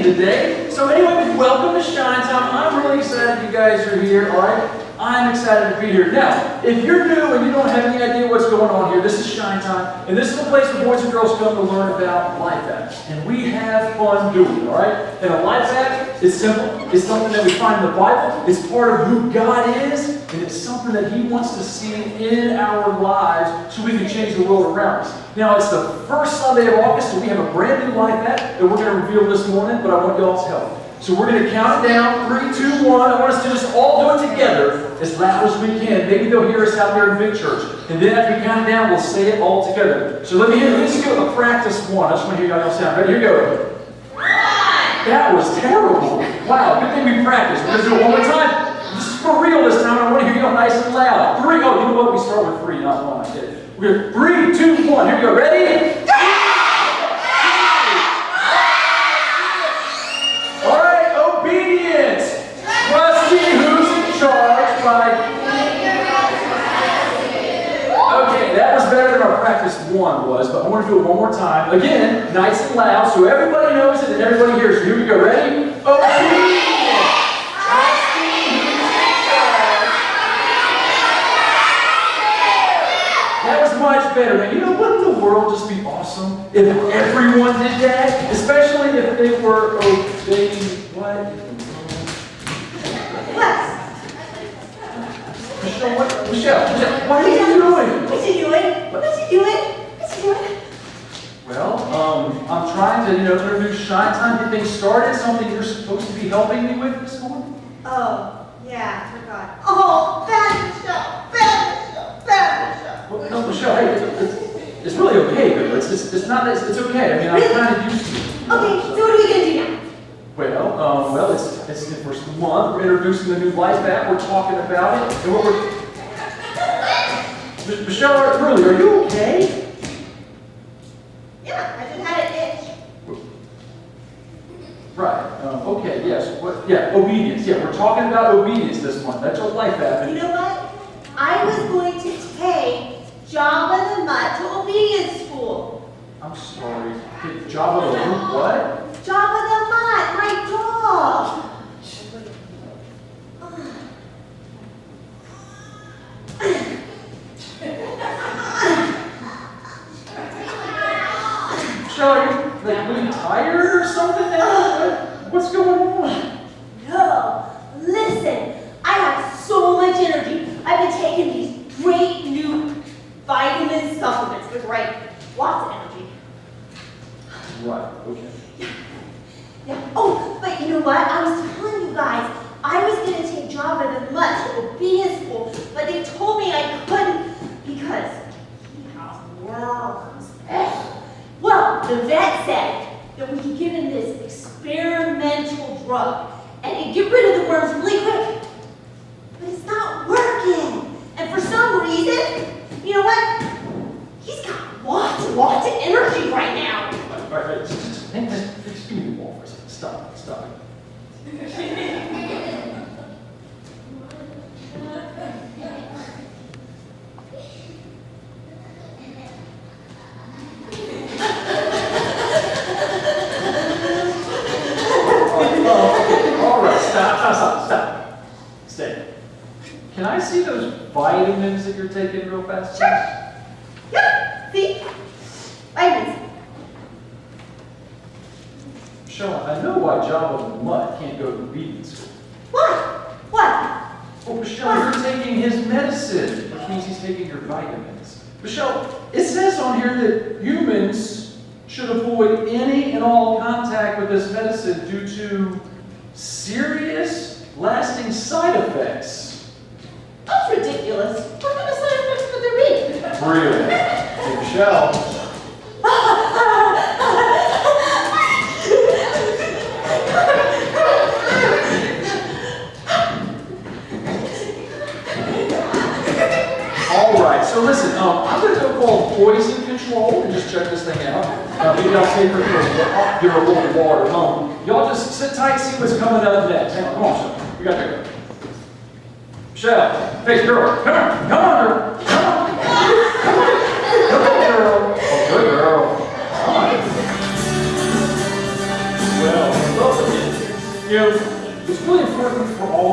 today. So anyway, welcome to Shine Time. I'm really excited you guys are here, all right? I'm excited to be here. Now, if you're new and you don't have any idea what's going on here, this is Shine Time, and this is a place where boys and girls come to learn about life apps. And we have fun doing it, all right? And a life app is simple. It's something that we find in the Bible. It's part of who God is, and it's something that He wants to see in our lives so we can change the world around us. Now, it's the first Sunday of August, so we have a brand new life app that we're going to reveal this morning, but I want y'all's help. So we're going to count it down, 3, 2, 1. I want us to just all do it together as loud as we can. Maybe they'll hear us out there in Big Church. And then after we count it down, we'll say it all together. So let's do a practice one. I just want to hear y'all sound. Ready? Here we go. That was terrible. Wow, good thing we practiced. We're going to do it one more time. This is for real this time. I want to hear y'all nice and loud. 3. Oh, you know what? We start with 3, not 1. I did. We're 3, 2, 1. Here we go. Ready? Practice 1 was, but I want to do it one more time. Again, nice and loud, so everybody knows it and everybody hears it. Here we go. Ready? That was much better, man. You know, wouldn't the world just be awesome if everyone did that? Especially if they were obeying what? Michelle, what are you doing? What's he doing? Well, I'm trying to, introduce Shine Time, get things started, something you're supposed to be helping me with this morning. Oh, yeah, I forgot. Oh, bad Michelle. Well, no, Michelle, hey, it's really okay, though. It's okay. I mean, I'm kind of used to it. Okay, so what are we going to do now? Well, it's the first month. We're introducing the new life app. We're talking about it. And what we're... Michelle, really, are you okay? Yeah, I just had an itch. Right. Okay, yes. Obedience. Yeah, we're talking about obedience this month. That's our life app. You know what? I was going to take Jabba the Mutt to obedience school. I'm sorry. Jabba the what? Jabba the Mutt, my dog. Michelle, are you really tired or something now? What's going on? No, listen, I have so much energy. I've been taking these great new vitamin supplements with lots of energy. Right, okay. Yeah. Oh, but you know what? I was telling you guys, I was going to take Jabba the Mutt to obedience school, but they told me I couldn't because he has worms. Well, the vet said that we could give him this experimental drug and it'd get rid of the worms really quick. But it's not working. And for some reason, you know what? He's got lots of energy right now. All right, just give me the ball for a second. Stop it. All right, stop. Stay. Can I see those vitamins that you're taking real fast? Sure. Yeah, see? Vitamins. Michelle, I know why Jabba the Mutt can't go to obedience school. What? Well, Michelle, you're taking his medicine, which means he's taking your vitamins. Michelle, it says on here that humans should avoid any and all contact with this medicine due to serious, lasting side effects. That's ridiculous. What kind of side effects could there be? Really? Hey, Michelle. All right, so listen, I'm going to go call poison control and just check this thing out. Maybe I'll take her for give her a little water. Y'all just sit tight, see what's coming up next. Hang on, come on, Michelle. We got to go. Michelle, hey, girl, come on, girl. Come on, girl. Oh, good girl. Come on. Well,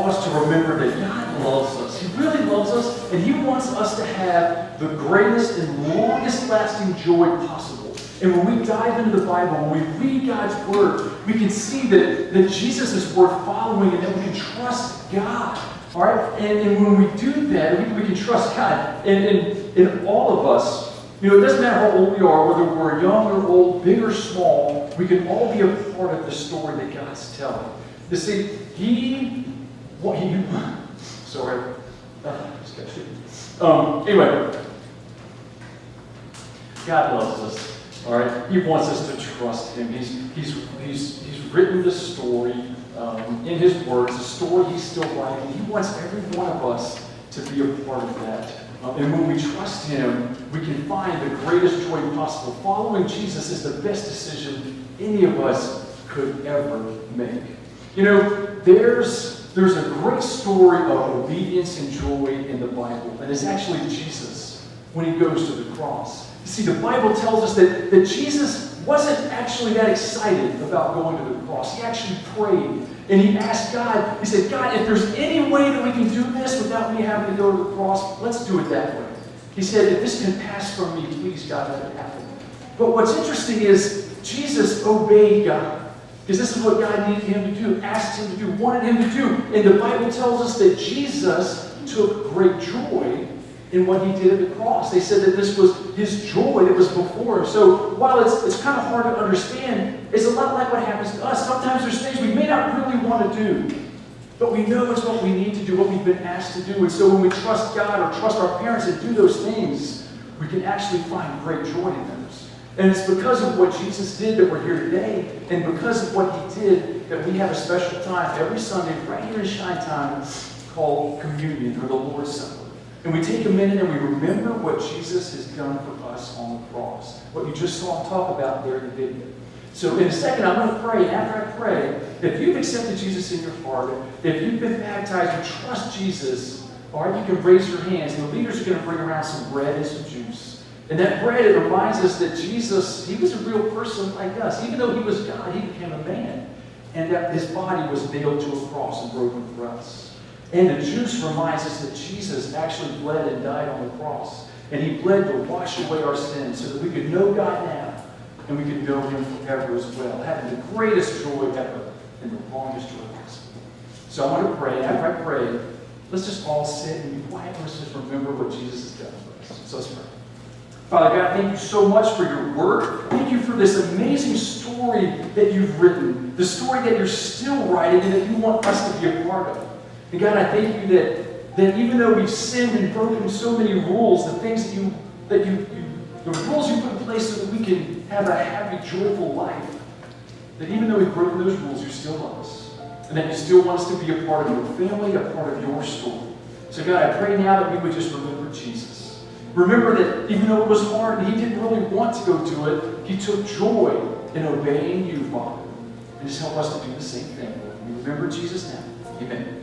of us to remember that God loves us. He really loves us, and He wants us to have the greatest and longest lasting joy possible. And when we dive into the Bible, when we read God's Word, we can see that Jesus is worth following and that we can trust God. All right? And when we do that, we can trust God. And all of us, it doesn't matter how old we are, whether we're young or old, big or small, we can all be a part of the story that God's telling. You see, sorry. Anyway, God loves us. All right, He wants us to trust Him. He's written the story in His words, the story He's still writing. He wants every one of us to be a part of that. And when we trust Him, we can find the greatest joy possible. Following Jesus is the best decision any of us could ever make. There's a great story of obedience and joy in the Bible, and it's actually Jesus when He goes to the cross. You see, the Bible tells us that Jesus wasn't actually that excited about going to the cross. He actually prayed, and he asked God, he said, God, if there's any way that we can do this without me having to go to the cross, let's do it that way. He said, if this can pass from me, please, God, let it happen. But what's interesting is Jesus obeyed God. Because this is what God needed him to do, asked him to do, wanted him to do. And the Bible tells us that Jesus took great joy in what He did at the cross. They said that this was His joy that was before Him. So while it's kind of hard to understand, it's a lot like what happens to us. Sometimes there's things we may not really want to do, but we know it's what we need to do, what we've been asked to do. And so when we trust God or trust our parents and do those things, we can actually find great joy in those. And it's because of what Jesus did that we're here today, and because of what He did that we have a special time every Sunday right here in Shine Time called Communion, or the Lord's Supper. And we take a minute and we remember what Jesus has done for us on the cross. What you just saw him talk about there in the video. So in a second, I'm going to pray. And after I pray, if you've accepted Jesus in your heart, if you've been baptized, you trust Jesus, all right, you can raise your hands. And the leaders are going to bring around some bread and some juice. And that bread, it reminds us that Jesus, He was a real person like us. Even though He was God, He became a man. And that His body was nailed to a cross and broken for us. And the juice reminds us that Jesus actually bled and died on the cross. And He bled to wash away our sins so that we could know God now and we could know Him forever as well, having the greatest joy ever and the longest joy possible. So I want to pray. After I pray, let's just all sit and be quiet. Let's just remember what Jesus has done for us. So let's pray. Father God, thank You so much for Your word. Thank You for this amazing story that You've written, the story that You're still writing and that You want us to be a part of. And God, I thank You that even though we've sinned and broken so many rules, the things the rules You put in place so that we can have a happy, joyful life, that even though we've broken those rules, You still love us. And that You still want us to be a part of Your family, a part of Your story. So God, I pray now that we would just remember Jesus. Remember that even though it was hard and He didn't really want to go do it, He took joy in obeying You, Father. And just help us to do the same thing, Lord. We remember Jesus now. Amen.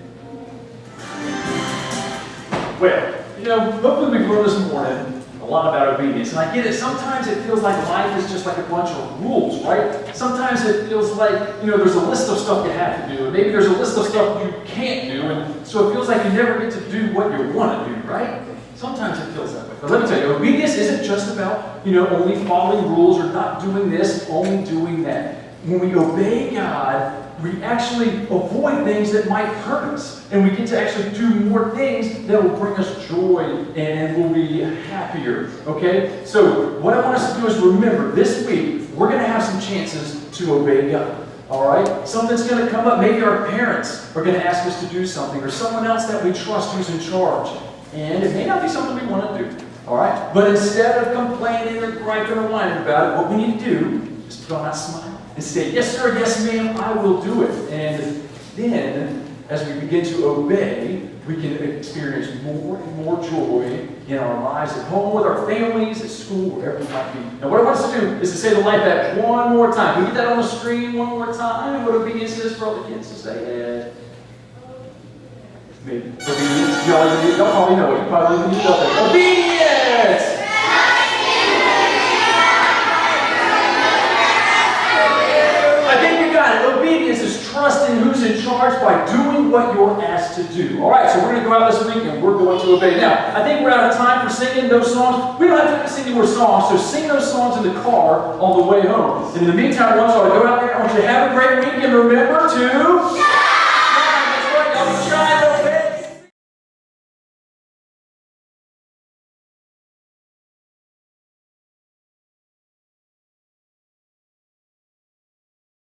Well, hopefully we've learned this morning a lot about obedience. And I get it. Sometimes it feels like life is just like a bunch of rules, right? Sometimes it feels like, there's a list of stuff you have to do. And maybe there's a list of stuff you can't do. And so it feels like you never get to do what you want to do, right? Sometimes it feels that way. But let me tell you, obedience isn't just about, only following rules or not doing this, only doing that. When we obey God, we actually avoid things that might hurt us. And we get to actually do more things that will bring us joy and we'll be happier. Okay? So what I want us to do is remember, this week, we're going to have some chances to obey God. All right? Something's going to come up. Maybe our parents are going to ask us to do something, or someone else that we trust who's in charge. And it may not be something we want to do. All right? But instead of complaining or griping or whining about it, what we need to do is put on that smile and say, yes, sir, yes, ma'am, I will do it. And then, as we begin to obey, we can experience more and more joy in our lives, at home, with our families, at school, wherever it might be. Now, what I want us to do is to say the life act one more time. Can we get that on the screen one more time? What obedience is for all the kids to say it? Maybe. Obedience. Y'all probably know it. You probably need to know that. Obedience! I think you got it. Obedience is trusting who's in charge. charged by doing what you're asked to do. All right, so we're going to go out this week and we're going to obey. Now, I think we're out of time for singing those songs. We don't have to sing any more songs, so sing those songs in the car on the way home. And in the meantime, I want you all to go out there. I want you to have a great week and remember to...